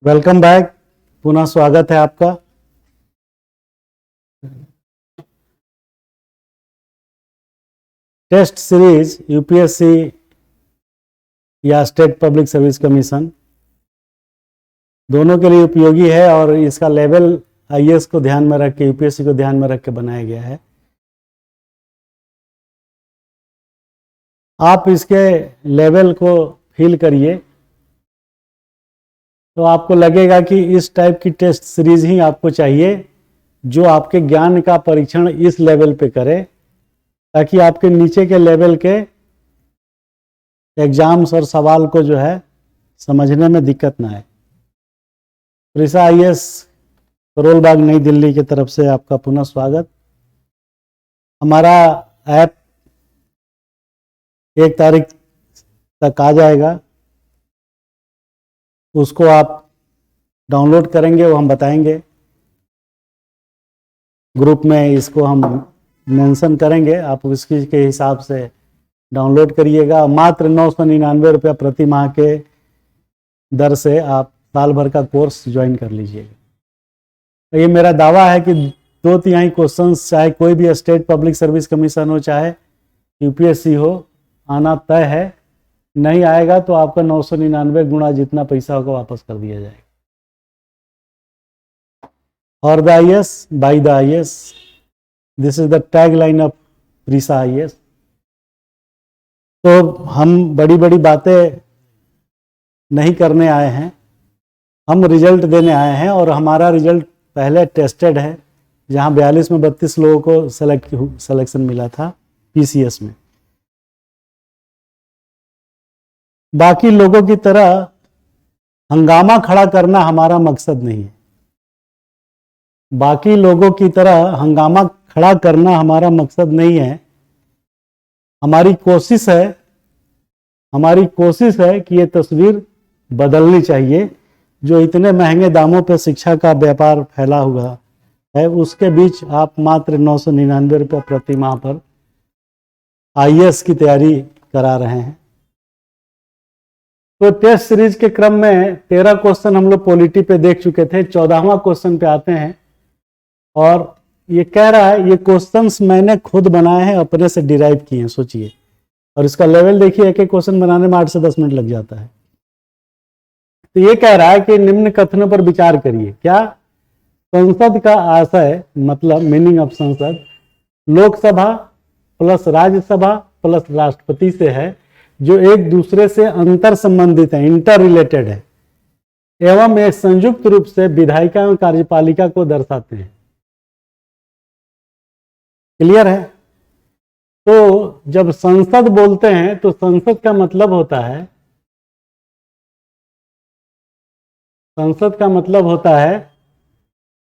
Welcome back. पुनः स्वागत है आपका। टेस्ट सीरीज यूपीएससी या स्टेट पब्लिक सर्विस कमीशन दोनों के लिए उपयोगी है और इसका लेवल आईएएस को ध्यान में रख के, यूपीएससी को ध्यान में रख के बनाया गया है। आप इसके लेवल को फील करिए तो आपको लगेगा कि इस टाइप की टेस्ट सीरीज ही आपको चाहिए जो आपके ज्ञान का परीक्षण इस लेवल पे करे, ताकि आपके नीचे के लेवल के एग्जाम्स और सवाल को जो है समझने में दिक्कत ना आए। प्रीसा आईएएस करोल बाग नई दिल्ली की तरफ से आपका पुनः स्वागत। हमारा ऐप 1 तारीख तक आ जाएगा, उसको आप डाउनलोड करेंगे, वो हम बताएंगे। ग्रुप में इसको हम मेंशन करेंगे, आप उसकी के हिसाब से डाउनलोड करिएगा। मात्र 999 रुपया प्रति माह के दर से आप साल भर का कोर्स ज्वाइन कर लीजिएगा। तो ये मेरा दावा है कि 2/3 क्वेश्चंस, चाहे कोई भी स्टेट पब्लिक सर्विस कमीशन हो चाहे यूपीएससी हो, आना तय है। नहीं आएगा तो आपका 999 गुना जितना पैसा होगा वापस कर दिया जाएगा। और the IAS by the IAS, this is the tagline of प्रीसा आईएएस। तो हम बड़ी बड़ी बातें नहीं करने आए हैं, हम रिजल्ट देने आए हैं। और हमारा रिजल्ट पहले टेस्टेड है, जहां 42 में 32 लोगों को सिलेक्शन मिला था पीसीएस में। बाकी लोगों की तरह हंगामा खड़ा करना हमारा मकसद नहीं है। बाकी लोगों की तरह हंगामा खड़ा करना हमारा मकसद नहीं है। हमारी कोशिश है कि ये तस्वीर बदलनी चाहिए। जो इतने महंगे दामों पर शिक्षा का व्यापार फैला हुआ है, उसके बीच आप मात्र 999 रुपये प्रति माह पर आईएएस की तैयारी करा रहे हैं। तो टेस्ट सीरीज के क्रम में 13 क्वेश्चन हम लोग पॉलिटी पे देख चुके थे। 14वां क्वेश्चन पे आते हैं और ये कह रहा है, ये क्वेश्चंस मैंने खुद बनाए हैं, अपने से डिराइव किए हैं, सोचिए। और इसका लेवल देखिए, एक एक क्वेश्चन बनाने में 8 से 10 मिनट लग जाता है। तो ये कह रहा है कि निम्न कथनों पर विचार करिए। क्या? संसद का आशय, मतलब मीनिंग ऑफ संसद, लोकसभा प्लस राज्यसभा प्लस राष्ट्रपति से है, जो एक दूसरे से अंतर संबंधित है, इंटर रिलेटेड है, एवं एक संयुक्त रूप से विधायिका एवं कार्यपालिका को दर्शाते हैं। क्लियर है? तो जब संसद बोलते हैं तो संसद का मतलब होता है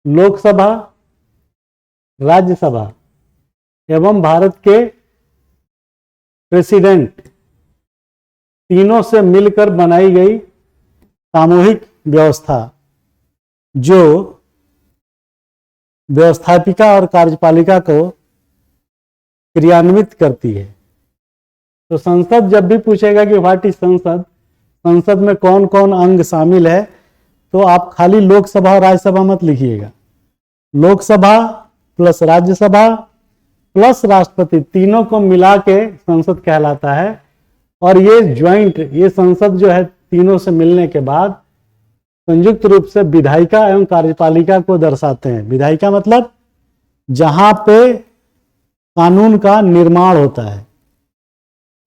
लोकसभा, राज्यसभा एवं भारत के प्रेसिडेंट, तीनों से मिलकर बनाई गई सामूहिक व्यवस्था, जो व्यवस्थापिका और कार्यपालिका को क्रियान्वित करती है। तो संसद जब भी पूछेगा कि व्हाट इज संसद, संसद में कौन कौन अंग शामिल है, तो आप खाली लोकसभा और राज्यसभा मत लिखिएगा। लोकसभा प्लस राज्यसभा प्लस राष्ट्रपति, तीनों को मिला के संसद कहलाता है। और ये ज्वाइंट, ये संसद जो है, तीनों से मिलने के बाद संयुक्त रूप से विधायिका एवं कार्यपालिका को दर्शाते हैं। विधायिका मतलब जहां पे कानून का निर्माण होता है,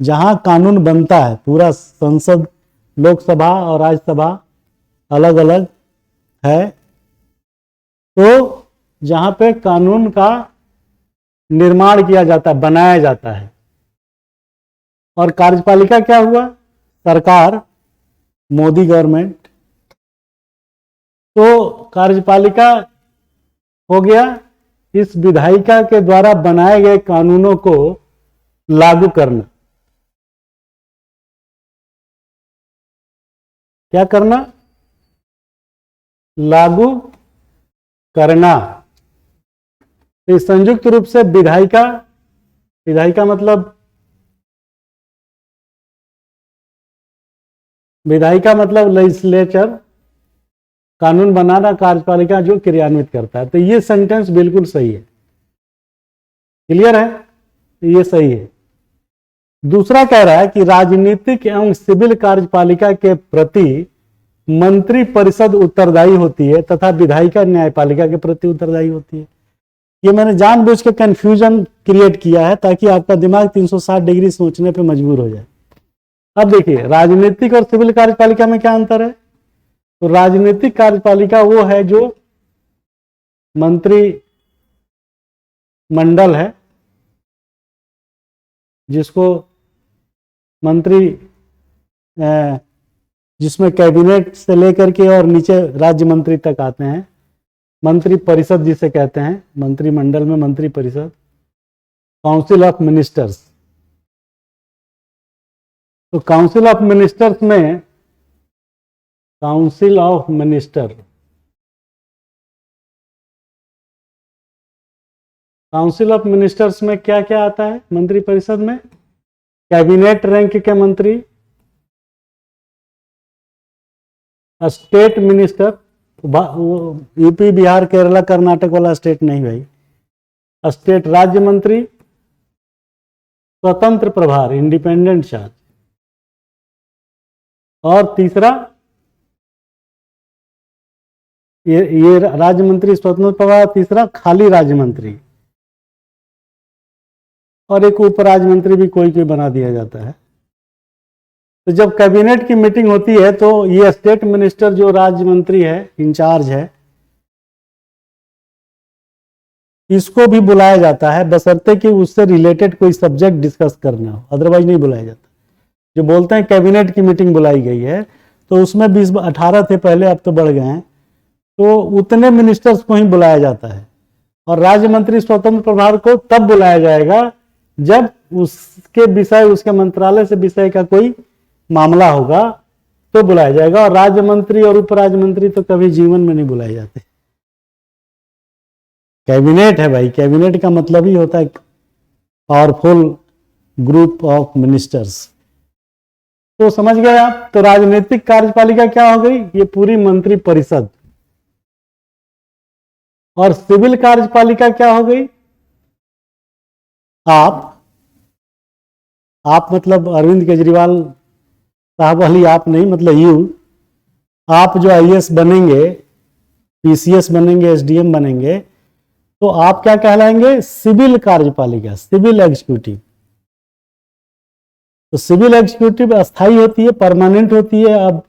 जहां कानून बनता है। पूरा संसद, लोकसभा और राज्यसभा अलग अलग है, तो जहां पे कानून का निर्माण किया जाता है, बनाया जाता है। और कार्यपालिका क्या हुआ? सरकार, मोदी गवर्नमेंट। तो कार्यपालिका हो गया इस विधायिका के द्वारा बनाए गए कानूनों को लागू करना। क्या करना? लागू करना। तो संयुक्त रूप से विधायिका मतलब लेजिस्लेचर, कानून बनाना, कार्यपालिका जो क्रियान्वित करता है। तो ये सेंटेंस बिल्कुल सही है। क्लियर है? ये सही है। दूसरा कह रहा है कि राजनीतिक एवं सिविल कार्यपालिका के प्रति मंत्री परिषद उत्तरदायी होती है तथा विधायिका न्यायपालिका के प्रति उत्तरदायी होती है। ये मैंने जानबूझ के कंफ्यूजन क्रिएट किया है ताकि आपका दिमाग 360 डिग्री सोचने पे मजबूर हो जाए। अब देखिए, राजनीतिक और सिविल कार्यपालिका में क्या अंतर है? तो राजनीतिक कार्यपालिका वो है जो मंत्री मंडल है, जिसको मंत्री जिसमें कैबिनेट से लेकर के और नीचे राज्य मंत्री तक आते हैं। मंत्री परिषद जिसे कहते हैं, मंत्रिमंडल में मंत्री परिषद, काउंसिल ऑफ मिनिस्टर्स। तो काउंसिल ऑफ मिनिस्टर्स में, council of minister, council of ministers में क्या क्या आता है? मंत्री परिषद में कैबिनेट रैंक के मंत्री, state minister, UP Bihar Kerala Karnataka वाला स्टेट नहीं भाई, स्टेट राज्य मंत्री, स्वतंत्र प्रभार, इंडिपेंडेंट चार्ज, और तीसरा ये राज्य मंत्री स्वतंत्र प्रभार, तीसरा खाली राज्य मंत्री, और एक उप राज्य मंत्री भी कोई कोई बना दिया जाता है। तो जब कैबिनेट की मीटिंग होती है तो ये स्टेट मिनिस्टर जो राज्य मंत्री है, इंचार्ज है, इसको भी बुलाया जाता है बशर्ते कि उससे रिलेटेड कोई सब्जेक्ट डिस्कस करना हो, अदरवाइज नहीं बुलाया जाता। जो बोलते हैं कैबिनेट की मीटिंग बुलाई गई है तो उसमें 20-18 थे पहले, अब तो बढ़ गए हैं, तो उतने मिनिस्टर्स को ही बुलाया जाता है। और राज्य मंत्री स्वतंत्र प्रभार को तब बुलाया जाएगा जब उसके विषय, उसके मंत्रालय से विषय का कोई मामला होगा तो बुलाया जाएगा। और राज्य मंत्री और उप राज्य मंत्री तो कभी जीवन में नहीं बुलाए जाते। कैबिनेट है भाई, कैबिनेट का मतलब ही होता है पावरफुल ग्रुप ऑफ मिनिस्टर्स। तो समझ गए आप? तो राजनीतिक कार्यपालिका क्या हो गई? ये पूरी मंत्री परिषद। और सिविल कार्यपालिका क्या हो गई? आप मतलब अरविंद केजरीवाल साहब वाली आप नहीं, मतलब आप जो आईएएस बनेंगे, पीसीएस बनेंगे, एसडीएम बनेंगे, तो आप क्या कहलाएंगे? सिविल कार्यपालिका, सिविल एग्जीक्यूटिव। तो सिविल एग्जीक्यूटिव अस्थाई होती है, परमानेंट होती है। अब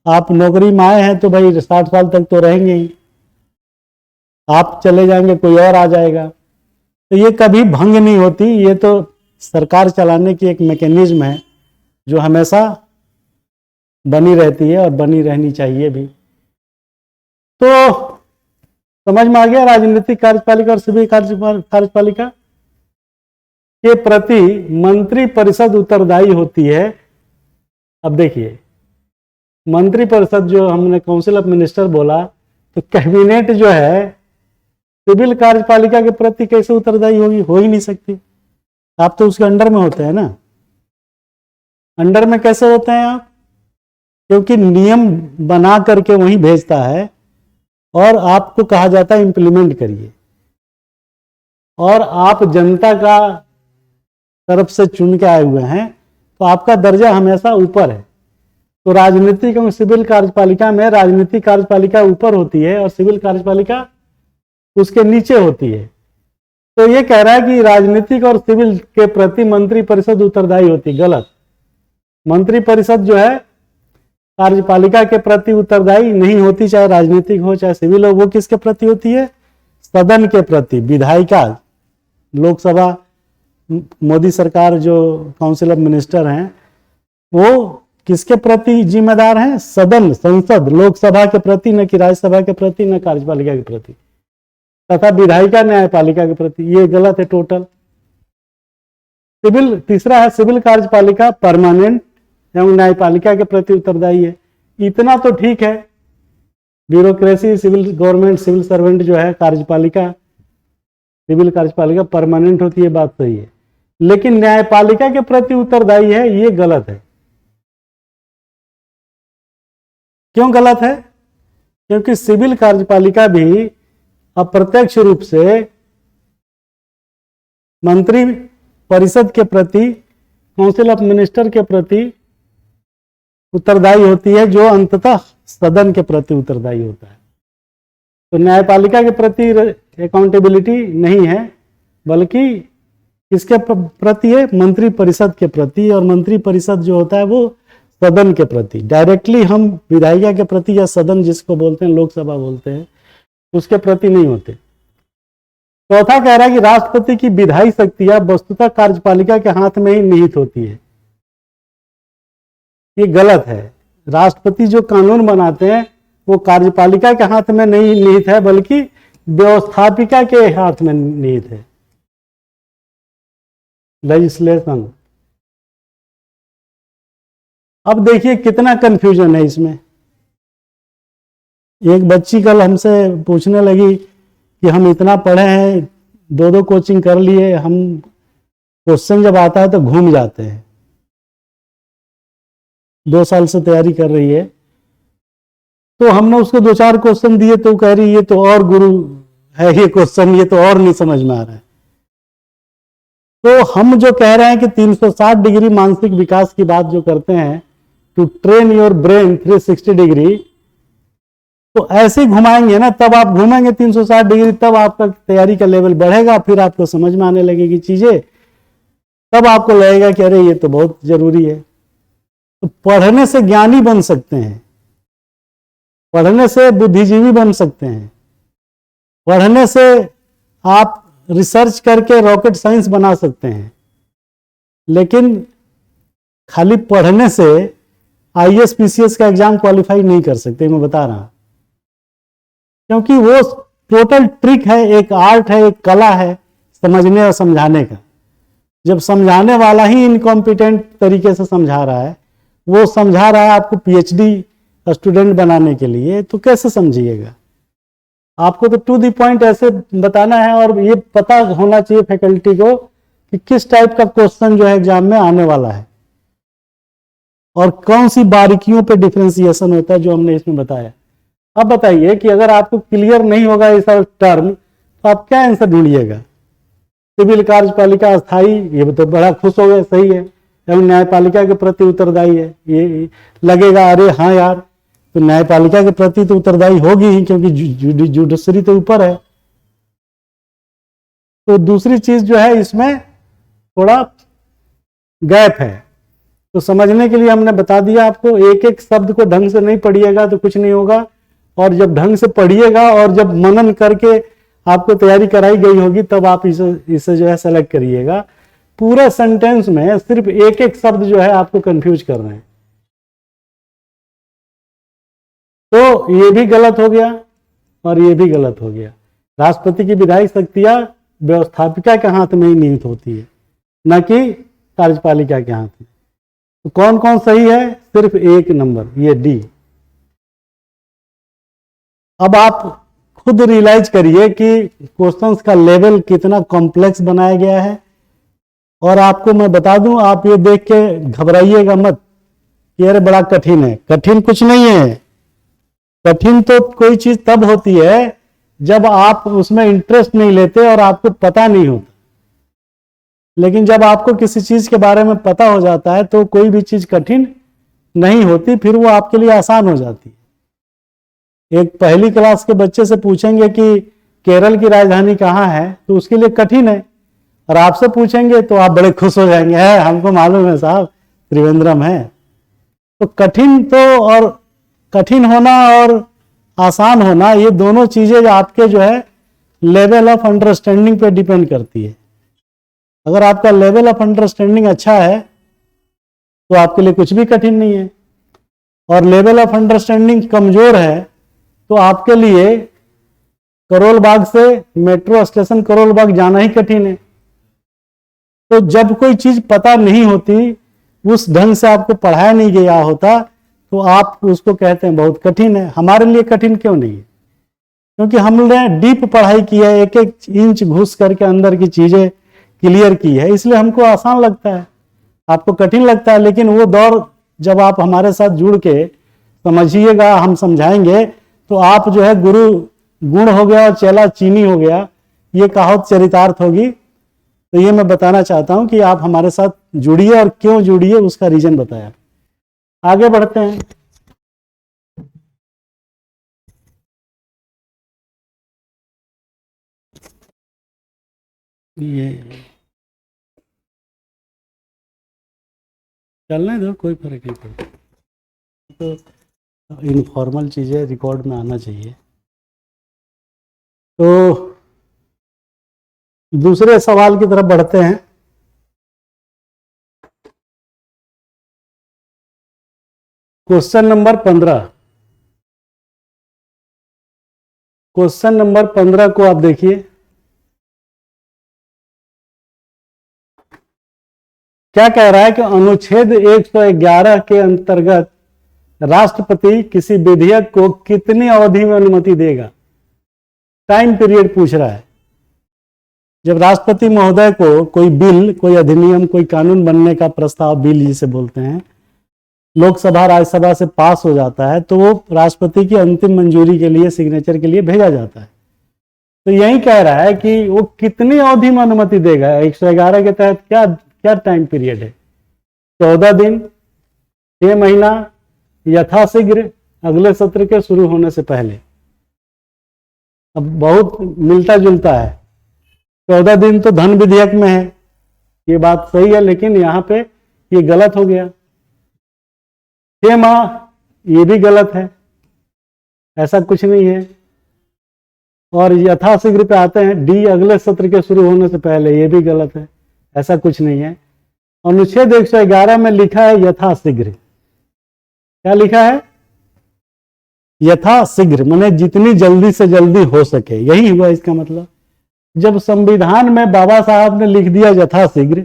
आप नौकरी में आए हैं तो भाई 60 साल तक तो रहेंगे ही, आप चले जाएंगे कोई और आ जाएगा। तो ये कभी भंग नहीं होती। ये तो सरकार चलाने की एक मैकेनिज्म है जो हमेशा बनी रहती है और बनी रहनी चाहिए भी। तो समझ में आ गया? राजनीतिक कार्यपालिका और सिविल कार्यपालिका के प्रति मंत्री परिषद उत्तरदायी होती है। अब देखिए, मंत्री परिषद जो हमने काउंसिल ऑफ मिनिस्टर बोला, तो कैबिनेट जो है सिविल कार्यपालिका के प्रति कैसे उत्तरदायी होगी? हो ही नहीं सकती। आप तो उसके अंडर में होते हैं ना। अंडर में कैसे होते हैं आप? क्योंकि नियम बना करके वहीं भेजता है और आपको कहा जाता है इंप्लीमेंट करिए, और आप जनता का तरफ से चुन के आए हुए हैं, तो आपका दर्जा हमेशा ऊपर है। तो राजनीतिक एवं सिविल कार्यपालिका में राजनीतिक कार्यपालिका ऊपर होती है और सिविल कार्यपालिका उसके नीचे होती है। तो ये कह रहा है कि राजनीतिक और सिविल के प्रति मंत्री परिषद उत्तरदायी होती है। गलत। मंत्री परिषद जो है कार्यपालिका के प्रति उत्तरदायी नहीं होती, चाहे राजनीतिक हो चाहे सिविल हो। वो किसके प्रति होती है? सदन के प्रति। विधायिका, लोकसभा, मोदी सरकार जो काउंसिल ऑफ मिनिस्टर हैं, वो किसके प्रति जिम्मेदार हैं? सदन, संसद, लोकसभा के प्रति, न कि राज्यसभा के प्रति, न कार्यपालिका के प्रति, तथा विधायिका न्यायपालिका के प्रति। ये गलत है टोटल। सिविल, तीसरा है सिविल कार्यपालिका परमानेंट एवं न्यायपालिका के प्रति उत्तरदायी है। इतना तो ठीक है, bureaucracy, civil government, civil servant जो है, कार्यपालिका, सिविल कार्यपालिका परमानेंट होती है, बात सही है। लेकिन न्यायपालिका के प्रति उत्तरदायी है, ये गलत है। क्यों गलत है? क्योंकि सिविल कार्यपालिका भी अप्रत्यक्ष रूप से मंत्री परिषद के प्रति, काउंसिल ऑफ मिनिस्टर के प्रति उत्तरदायी होती है, जो अंततः सदन के प्रति उत्तरदायी होता है। तो न्यायपालिका के प्रति अकाउंटेबिलिटी नहीं है, बल्कि किसके प्रति है? मंत्री परिषद के प्रति। और मंत्री परिषद जो होता है वो सदन के प्रति, डायरेक्टली हम विधायिका के प्रति या सदन जिसको बोलते हैं, लोकसभा बोलते हैं, उसके प्रति नहीं होते। चौथा कह रहा है कि राष्ट्रपति की विधायी शक्तियां वस्तुतः कार्यपालिका के हाथ में ही निहित होती है। ये गलत है। राष्ट्रपति जो कानून बनाते हैं वो कार्यपालिका के हाथ में नहीं निहित है, बल्कि व्यवस्थापिका के हाथ में निहित है, लेजिस्लेशन। अब देखिए कितना कंफ्यूजन है इसमें। एक बच्ची कल हमसे पूछने लगी कि हम इतना पढ़े हैं, 2 कोचिंग कर लिए, हम क्वेश्चन जब आता है तो घूम जाते हैं। 2 साल से तैयारी कर रही है, तो हमने उसको 2-4 क्वेश्चन दिए तो कह रही ये तो और गुरु है, ये क्वेश्चन ये तो और नहीं समझ में आ रहा है। तो हम जो कह रहे हैं कि 360 डिग्री मानसिक विकास की बात जो करते हैं, to train your brain 360 degree, तो ऐसे घुमाएंगे ना, तब आप घूमेंगे 360 डिग्री, तब आपका तैयारी का लेवल बढ़ेगा, फिर आपको समझ में आने लगेगी चीजें, तब आपको लगेगा कि अरे ये तो बहुत जरूरी है। तो पढ़ने से ज्ञानी बन सकते हैं, पढ़ने से बुद्धिजीवी बन सकते हैं, पढ़ने से आप रिसर्च करके रॉकेट साइंस बना सकते हैं, लेकिन खाली पढ़ने से आईएएस पीसीएस का एग्जाम क्वालिफाई नहीं कर सकते, मैं बता रहा हूं। क्योंकि वो टोटल ट्रिक है, एक आर्ट है, एक कला है समझने और समझाने का। जब समझाने वाला ही इनकॉम्पिटेंट तरीके से समझा रहा है, वो समझा रहा है आपको पीएचडी स्टूडेंट बनाने के लिए, तो कैसे समझिएगा? आपको तो टू द पॉइंट ऐसे बताना है, और ये पता होना चाहिए फैकल्टी को कि किस टाइप का क्वेश्चन जो है एग्जाम में आने वाला है, और कौन सी बारीकियों पे डिफरेंशिएशन होता है, जो हमने इसमें बताया। अब बताइए कि अगर आपको क्लियर नहीं होगा ये सब टर्म, तो आप क्या आंसर ढूंढिएगा? सिविल कार्यपालिका अस्थायी, ये तो बड़ा खुश हो गए, सही है, एवं न्यायपालिका के प्रति उत्तरदायी है, ये लगेगा अरे हाँ यार, तो न्यायपालिका के प्रति तो उत्तरदायी होगी ही, क्योंकि जुडिशरी तो ऊपर है। तो दूसरी चीज जो है इसमें थोड़ा गैप है, तो समझने के लिए हमने बता दिया आपको। एक एक शब्द को ढंग से नहीं पढ़िएगा तो कुछ नहीं होगा, और जब ढंग से पढ़िएगा और जब मनन करके आपको तैयारी कराई गई होगी, तब आप इसे जो है सेलेक्ट करिएगा। पूरे सेंटेंस में सिर्फ एक एक शब्द जो है आपको कंफ्यूज कर रहे हैं, तो ये भी गलत हो गया और ये भी गलत हो गया। राष्ट्रपति की विधायी शक्तियां व्यवस्थापिका के हाथ में ही निहित होती है, न कि कार्यपालिका के हाथ में। तो कौन कौन सही है? सिर्फ 1 नंबर, ये डी। अब आप खुद रियलाइज करिए कि क्वेश्चंस का लेवल कितना कॉम्प्लेक्स बनाया गया है। और आपको मैं बता दूं, आप ये देख के घबराइएगा मत कि अरे बड़ा कठिन है। कठिन कुछ नहीं है। कठिन तो कोई चीज तब होती है जब आप उसमें इंटरेस्ट नहीं लेते और आपको पता नहीं होता। लेकिन जब आपको किसी चीज के बारे में पता हो जाता है तो कोई भी चीज कठिन नहीं होती, फिर वो आपके लिए आसान हो जाती है। एक पहली क्लास के बच्चे से पूछेंगे कि केरल की राजधानी कहाँ है, तो उसके लिए कठिन है। और आपसे पूछेंगे तो आप बड़े खुश हो जाएंगे, है हमको मालूम है साहब, त्रिवेंद्रम है। तो कठिन तो, और कठिन होना और आसान होना, ये दोनों चीजें आपके जो है लेवल ऑफ अंडरस्टैंडिंग पे डिपेंड करती है। अगर आपका लेवल ऑफ अंडरस्टैंडिंग अच्छा है तो आपके लिए कुछ भी कठिन नहीं है, और लेवल ऑफ अंडरस्टैंडिंग कमजोर है तो आपके लिए करोल बाग से मेट्रो स्टेशन करोल बाग जाना ही कठिन है। तो जब कोई चीज पता नहीं होती, उस ढंग से आपको पढ़ाया नहीं गया होता, तो आप उसको कहते हैं बहुत कठिन है। हमारे लिए कठिन क्यों नहीं है? क्योंकि हमने डीप पढ़ाई की है, एक एक इंच घुस करके अंदर की चीजें क्लियर की है, इसलिए हमको आसान लगता है, आपको कठिन लगता है। लेकिन वो दौर जब आप हमारे साथ जुड़ के समझिएगा, हम समझाएंगे, तो आप जो है गुरु गुण हो गया और चेला चीनी हो गया, ये कहावत चरितार्थ होगी। तो ये मैं बताना चाहता हूं कि आप हमारे साथ जुड़िए, और क्यों जुड़िए उसका रीजन बताया। आगे बढ़ते हैं। ये चलने दो, कोई फर्क नहीं पड़ता, तो इनफॉर्मल चीजें रिकॉर्ड में आना चाहिए। तो दूसरे सवाल की तरफ बढ़ते हैं। Question number 15। क्वेश्चन नंबर 15 को आप देखिए। क्या कह रहा है कि अनुच्छेद 111 के अंतर्गत राष्ट्रपति किसी विधेयक को कितनी अवधि में अनुमति देगा? टाइम पीरियड पूछ रहा है। जब राष्ट्रपति महोदय को कोई बिल, कोई अधिनियम, कोई कानून बनने का प्रस्ताव, बिल जिसे बोलते हैं, लोकसभा राज्यसभा से पास हो जाता है, तो वो राष्ट्रपति की अंतिम मंजूरी के लिए, सिग्नेचर के लिए भेजा जाता है। तो यही कह रहा है कि वो कितनी अवधि में अनुमति देगा। 111 के तहत क्या क्या टाइम पीरियड है? 14 दिन, 6 महीना, यथाशीघ्र, अगले सत्र के शुरू होने से पहले। अब बहुत मिलता जुलता है। 14 दिन तो धन विधेयक में है, ये बात सही है, लेकिन यहाँ पे ये गलत हो गया। 6 माह ये भी गलत है, ऐसा कुछ नहीं है। और यथाशीघ्र पे आते हैं, डी अगले सत्र के शुरू होने से पहले, ये भी गलत है, ऐसा कुछ नहीं है। अनुच्छेद 111 में लिखा है यथाशीघ्र। क्या लिखा है? यथाशीघ्र, माने जितनी जल्दी से जल्दी हो सके, यही हुआ इसका मतलब। जब संविधान में बाबा साहब ने लिख दिया यथाशीघ्र,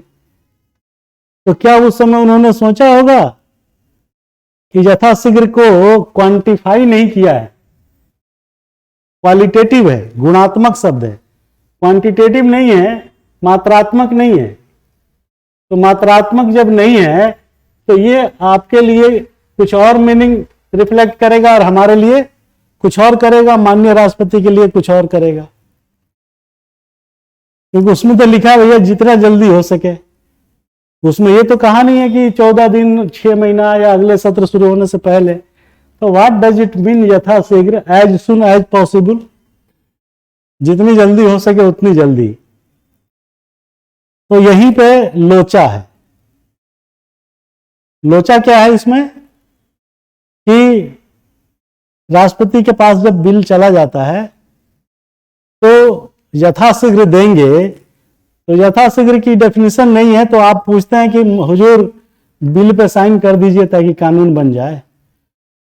तो क्या उस समय उन्होंने सोचा होगा कि यथाशीघ्र को क्वांटिफाई नहीं किया है? क्वालिटेटिव है, गुणात्मक शब्द है, क्वांटिटेटिव नहीं है, मात्रात्मक नहीं है। तो मात्रात्मक जब नहीं है तो ये आपके लिए कुछ और मीनिंग रिफ्लेक्ट करेगा और हमारे लिए कुछ और करेगा, माननीय राष्ट्रपति के लिए कुछ और करेगा। क्योंकि उसमें तो लिखा है भैया जितना जल्दी हो सके। उसमें ये तो कहा नहीं है कि 14 दिन, 6 महीना या अगले सत्र शुरू होने से पहले। तो व्हाट डज इट मीन यथाशीघ्र? एज सुन एज पॉसिबल, जितनी जल्दी हो सके उतनी जल्दी। तो यहीं पे लोचा है। लोचा क्या है इसमें कि राष्ट्रपति के पास जब बिल चला जाता है तो यथाशीघ्र देंगे, तो यथाशीघ्र की डेफिनेशन नहीं है। तो आप पूछते हैं कि हुजूर बिल पे साइन कर दीजिए ताकि कानून बन जाए,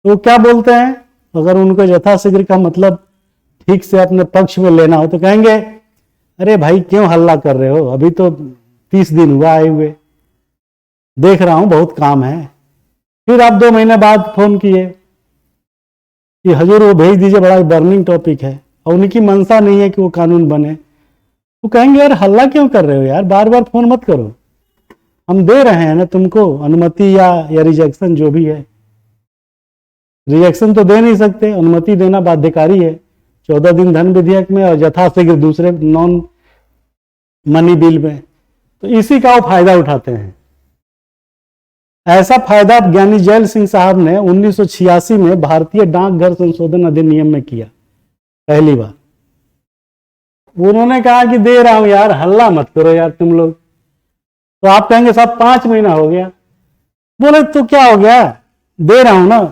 तो क्या बोलते हैं? अगर उनको यथाशीघ्र का मतलब ठीक से अपने पक्ष में लेना हो तो कहेंगे अरे भाई क्यों हल्ला कर रहे हो, अभी तो 30 दिन हुआ आए हुए, देख रहा हूं बहुत काम है। फिर आप 2 महीने बाद फोन किए कि हजूर वो भेज दीजिए, बड़ा बर्निंग टॉपिक है, और उनकी मंशा नहीं है कि वो कानून बने। तो कहेंगे यार हल्ला क्यों कर रहे हो यार, बार बार फोन मत करो, हम दे रहे हैं ना तुमको अनुमति या रिजेक्शन, जो भी है। रिजेक्शन तो दे नहीं सकते, अनुमति देना बाध्यकारी है। 14 दिन धन विधेयक में और यथाशीघ्र दूसरे नॉन मनी बिल में। तो इसी का वो फायदा उठाते हैं। ऐसा फायदा ज्ञानी जैल सिंह साहब ने 1986 में भारतीय डाकघर संशोधन अधिनियम में किया, पहली बार। उन्होंने कहा कि दे रहा हूं यार, हल्ला मत करो यार तुम लोग। तो आप कहेंगे साहब 5 महीना हो गया। बोले तो क्या हो गया, दे रहा हूं ना।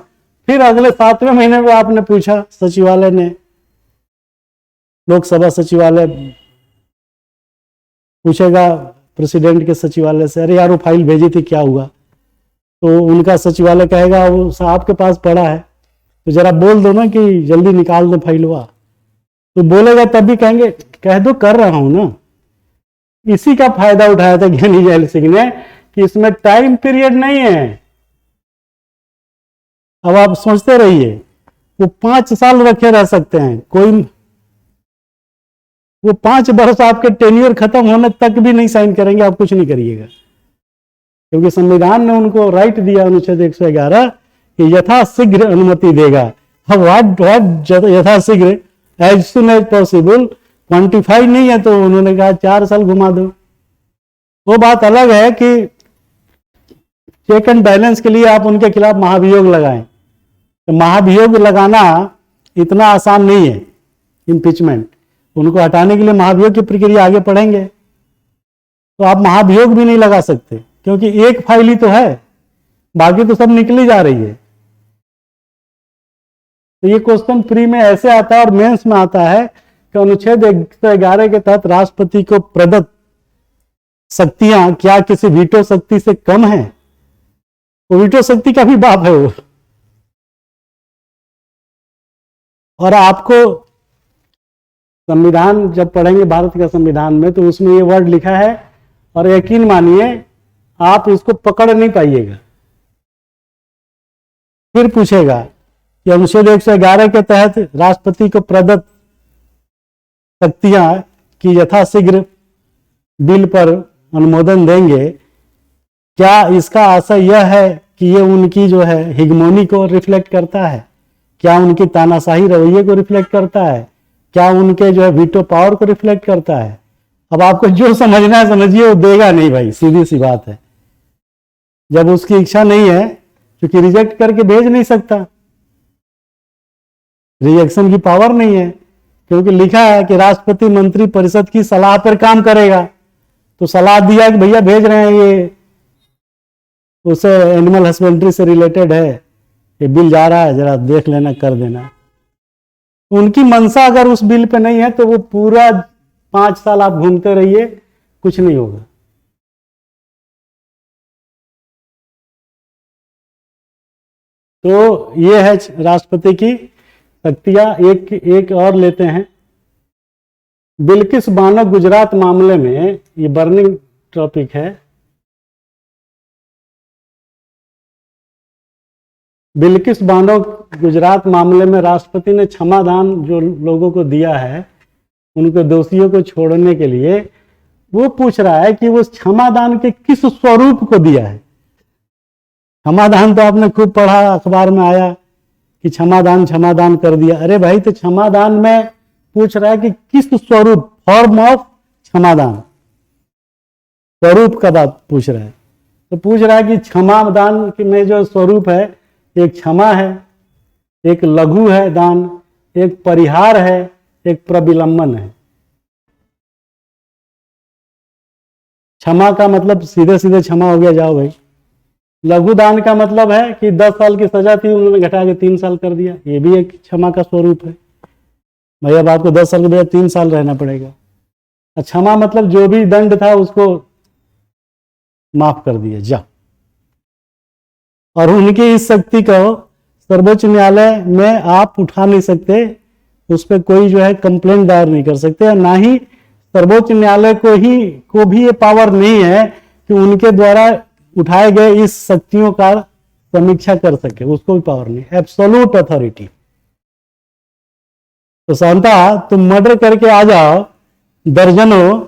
फिर अगले 7वें महीने में आपने पूछा, सचिवालय ने, लोकसभा सचिवालय पूछेगा प्रेसिडेंट के सचिवालय से, अरे यार वो फाइल भेजी थी क्या हुआ? तो उनका सचिवालय कहेगा वो साहब के पास पड़ा है, तो जरा बोल दो ना कि जल्दी निकाल दो फाइलवा। तो बोलेगा तब भी कहेंगे कह दो कर रहा हूं ना। इसी का फायदा उठाया था ज्ञानी जैल सिंह ने कि इसमें टाइम पीरियड नहीं है। अब आप सोचते रहिए, वो 5 साल रखे रह सकते हैं, कोई वो 5 वर्ष आपके टेन्योर खत्म होने तक भी नहीं साइन करेंगे, आप कुछ नहीं करिएगा। क्योंकि संविधान ने उनको राइट दिया अनुच्छेद 111 कि यथाशीघ्र अनुमति देगा। व्हाट यथाशीघ्र, as soon as possible, quantify नहीं है तो उन्होंने कहा 4 साल घुमा दो। वो बात अलग है कि चेक एंड बैलेंस के लिए आप उनके खिलाफ महाभियोग लगाएं, तो महाभियोग लगाना इतना आसान नहीं है। इम्पीचमेंट, उनको हटाने के लिए महाभियोग की प्रक्रिया आगे पढ़ेंगे, तो आप महाभियोग भी नहीं लगा सकते क्योंकि एक फाइल ही तो है, बाकी तो सब निकली जा रही है। तो ये क्वेश्चन प्री में ऐसे आता है और मेंस में आता है कि अनुच्छेद 111 के तहत राष्ट्रपति को प्रदत्त शक्तियां क्या किसी वीटो शक्ति से कम है? वो वीटो शक्ति का भी बाप है वो। और आपको संविधान जब पढ़ेंगे भारत का संविधान में, तो उसमें ये वर्ड लिखा है और यकीन मानिए आप इसको पकड़ नहीं पाइएगा। फिर पूछेगा कि अनुच्छेद 111 के तहत राष्ट्रपति को प्रदत्त शक्तियां की यथाशीघ्र बिल पर अनुमोदन देंगे, क्या इसका आशय यह है कि ये उनकी जो है हिगमोनी को रिफ्लेक्ट करता है? क्या उनकी तानाशाही रवैये को रिफ्लेक्ट करता है? क्या उनके जो है वीटो पावर को रिफ्लेक्ट करता है? अब आपको जो समझना है समझिए, वो देगा नहीं भाई, सीधी सी बात है। जब उसकी इच्छा नहीं है, क्योंकि रिजेक्ट करके भेज नहीं सकता, रिजेक्शन की पावर नहीं है, क्योंकि लिखा है कि राष्ट्रपति मंत्री परिषद की सलाह पर काम करेगा। तो सलाह दिया कि भैया भेज रहे हैं, ये उसे एनिमल हस्बेंड्री से रिलेटेड है, ये बिल जा रहा है, जरा देख लेना, कर देना। उनकी मंशा अगर उस बिल पे नहीं है तो वो पूरा 5 साल आप घूमते रहिए, कुछ नहीं होगा। तो ये है राष्ट्रपति की शक्तियां। एक और लेते हैं, बिल्किस बानो गुजरात मामले में, ये बर्निंग टॉपिक है। बिल्किस बानो गुजरात मामले में राष्ट्रपति ने क्षमादान जो लोगों को दिया है, उनके दोषियों को छोड़ने के लिए, वो पूछ रहा है कि वो क्षमादान के किस स्वरूप को दिया है। क्षमादान तो आपने खूब पढ़ा, अखबार में आया कि क्षमादान कर दिया। अरे भाई, तो क्षमादान में पूछ रहा है कि किस स्वरूप, फॉर्म ऑफ क्षमादान, स्वरूप का बात पूछ रहा है। तो पूछ रहा है कि क्षमादान में जो स्वरूप है, एक क्षमा है, एक लघु है दान, एक परिहार है, एक प्रविलंबन है। क्षमा का मतलब सीधे सीधे क्षमा हो गया, जाओ भाई। लघु दान का मतलब है कि 10 साल की सजा थी, उन्होंने घटा के 3 साल कर दिया, ये भी एक क्षमा का स्वरूप है। भाई अब आपको 10 साल के बजाय 3 साल रहना पड़ेगा। क्षमा मतलब जो भी दंड था उसको माफ कर दिया, जा। और उनकी इस शक्ति को सर्वोच्च न्यायालय में आप उठा नहीं सकते, उस पर कोई जो है कंप्लेंट दायर नहीं कर सकते, और ना ही सर्वोच्च न्यायालय को भी ये पावर नहीं है कि उनके द्वारा उठाए गए इस शक्तियों का समीक्षा कर सके, उसको भी पावर नहीं, एब्सोल्यूट अथॉरिटी। तो शांता, तुम मर्डर करके आ जाओ दर्जनों,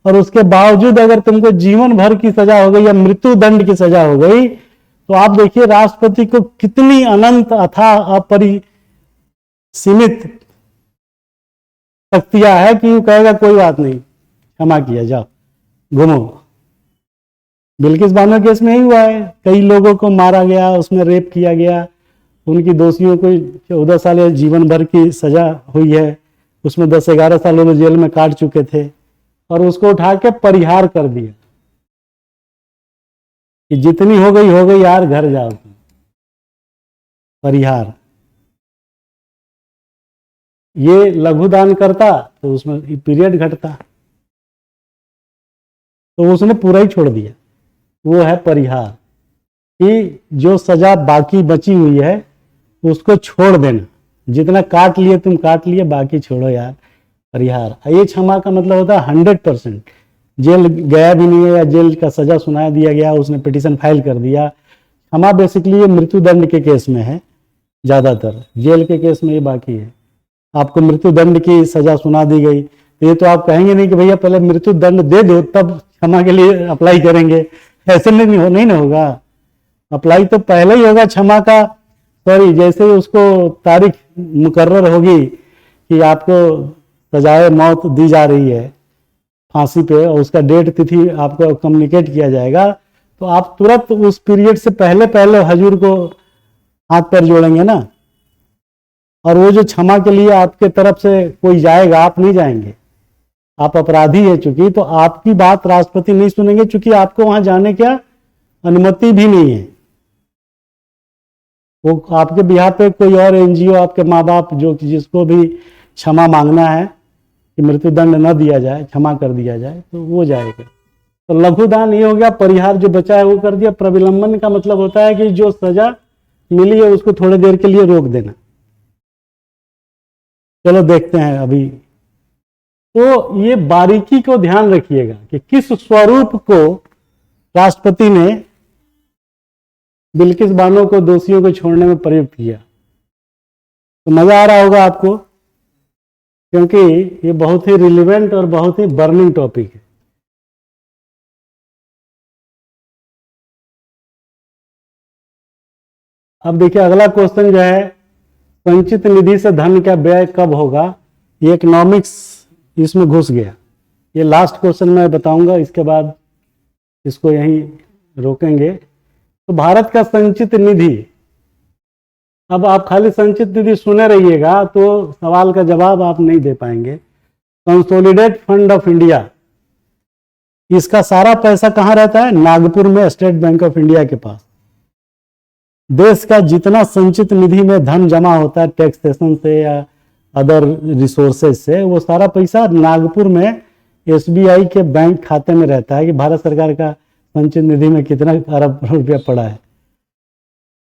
और उसके बावजूद अगर तुमको जीवन भर की सजा हो गई या मृत्यु दंड की सजा हो गई, तो आप देखिए राष्ट्रपति को कितनी अनंत अथाह अपरिसीमित शक्तियां है कि वो कहेगा कोई बात नहीं, क्षमा किया, जाओ घूमो। बिल्किस बानो केस में ही हुआ है, कई लोगों को मारा गया, उसमें रेप किया गया, उनकी दोषियों को 14 साल या जीवन भर की सजा हुई है, उसमें 10-11 साल वो जेल में काट चुके थे, और उसको उठा के परिहार कर दिया कि जितनी हो गई यार, घर जाओ तुम। परिहार, ये लघु दान करता तो उसमें पीरियड घटता, तो उसने पूरा ही छोड़ दिया। वो है परिहार, कि जो सजा बाकी बची हुई है उसको छोड़ देना, जितना काट लिए तुम काट लिए, बाकी छोड़ो यार, परिहार। ये क्षमा का मतलब होता है 100%। जेल गया भी नहीं है या जेल का सजा सुना दिया गया, उसने पिटीशन फाइल कर दिया। क्षमा बेसिकली ये मृत्यु दंड के केस में है ज्यादातर, जेल के केस में ये बाकी है। आपको मृत्यु दंड की सजा सुना दी गई, तो ये तो आप कहेंगे नहीं कि भैया पहले मृत्यु दंड दे दो तब क्षमा के लिए अप्लाई करेंगे, ऐसे नहीं ना होगा। अप्लाई तो पहले ही होगा क्षमा का, सॉरी, जैसे ही उसको तारीख मुकर्रर होगी कि आपको सजाए मौत दी जा रही है फांसी पे, और उसका डेट तिथि आपको कम्युनिकेट किया जाएगा, तो आप तुरंत उस पीरियड से पहले पहले हजूर को हाथ पैर जोड़ेंगे ना। और वो जो क्षमा के लिए आपके तरफ से कोई जाएगा, आप नहीं जाएंगे, आप अपराधी है चूंकि, तो आपकी बात राष्ट्रपति नहीं सुनेंगे, चूंकि आपको वहां जाने की अनुमति भी नहीं है। वो आपके बिहार पे कोई और एनजीओ, आपके माँ बाप जो जिसको भी क्षमा मांगना है कि मृत्युदंड न दिया जाए, क्षमा कर दिया जाए, तो वो जाएगा। तो लघुदान ये हो गया, परिहार जो बचा है वो कर दिया। प्रविलंबन का मतलब होता है कि जो सजा मिली है उसको थोड़ी देर के लिए रोक देना। चलो देखते हैं अभी। तो ये बारीकी को ध्यान रखिएगा कि किस स्वरूप को राष्ट्रपति ने बिल्किस बानो को दोषियों को छोड़ने में प्रयुक्त किया। तो मजा आ रहा होगा आपको, क्योंकि ये बहुत ही रिलेवेंट और बहुत ही बर्निंग टॉपिक है। अब देखिए अगला क्वेश्चन जो है, संचित निधि से धन का व्यय कब होगा। ये इकोनॉमिक्स इसमें घुस गया। ये लास्ट क्वेश्चन मैं बताऊंगा, इसके बाद इसको यहीं रोकेंगे। तो भारत का संचित निधि, अब आप खाली संचित निधि सुने रहिएगा तो सवाल का जवाब आप नहीं दे पाएंगे। कंसोलिडेट फंड ऑफ इंडिया, इसका सारा पैसा कहाँ रहता है? नागपुर में स्टेट बैंक ऑफ इंडिया के पास। देश का जितना संचित निधि में धन जमा होता है टैक्सेशन से या अदर रिसोर्सेज से, वो सारा पैसा नागपुर में एसबीआई के बैंक खाते में रहता है कि भारत सरकार का संचित निधि में कितना अरब रुपया पड़ा है।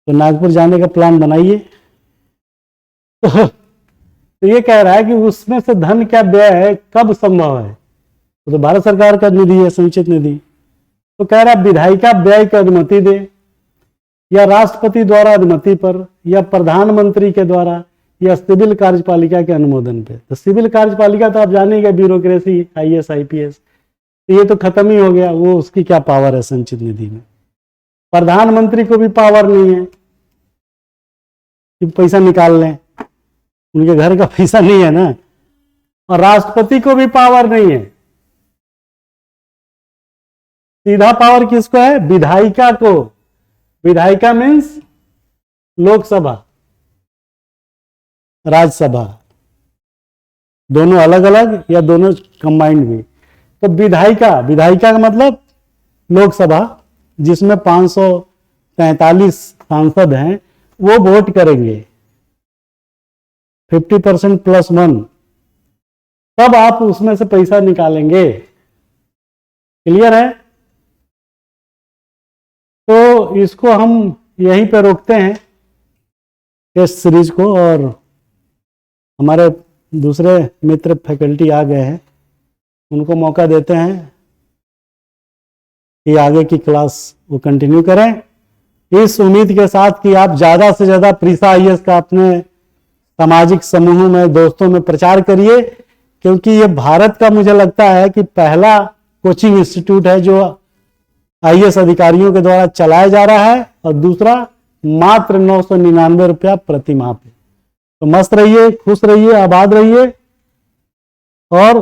तो नागपुर जाने का प्लान बनाइए। तो ये कह रहा है कि उसमें से धन क्या व्यय है, कब संभव है? तो भारत सरकार का निधि है संचित निधि। तो कह रहा है विधायिका व्यय की अनुमति दे, या राष्ट्रपति द्वारा अनुमति पर, या प्रधानमंत्री के द्वारा, या सिविल कार्यपालिका के अनुमोदन पे। तो सिविल कार्यपालिका तो आप जानेंगे, ब्यूरोक्रेसी, आईएएस आईपीएस, तो ये तो खत्म ही हो गया। वो उसकी क्या पावर है संचित निधि में? प्रधानमंत्री को भी पावर नहीं है कि पैसा निकाल लें, उनके घर का पैसा नहीं है ना। और राष्ट्रपति को भी पावर नहीं है। सीधा पावर किसको है? विधायिका को। विधायिका मीन्स लोकसभा, राज्यसभा, दोनों अलग अलग या दोनों कंबाइंड भी। तो विधायिका, विधायिका का मतलब लोकसभा, जिसमें 543 सांसद हैं, वो वोट करेंगे 50% प्लस 1, तब आप उसमें से पैसा निकालेंगे। क्लियर है? तो इसको हम यहीं पे रोकते हैं टेस्ट सीरीज को, और हमारे दूसरे मित्र फैकल्टी आ गए हैं, उनको मौका देते हैं कि आगे की क्लास वो कंटिन्यू करें, इस उम्मीद के साथ कि आप ज़्यादा से ज़्यादा प्रीसा आईएएस का अपने सामाजिक समूहों में, दोस्तों में प्रचार करिए, क्योंकि ये भारत का मुझे लगता है कि पहला कोचिंग इंस्टीट्यूट है जो आईएएस अधिकारियों के द्वारा चलाया जा रहा है, और दूसरा मात्र 999 रुपया प्रति माह पे। तो मस्त रहिए, खुश रहिए, आबाद रहिए, और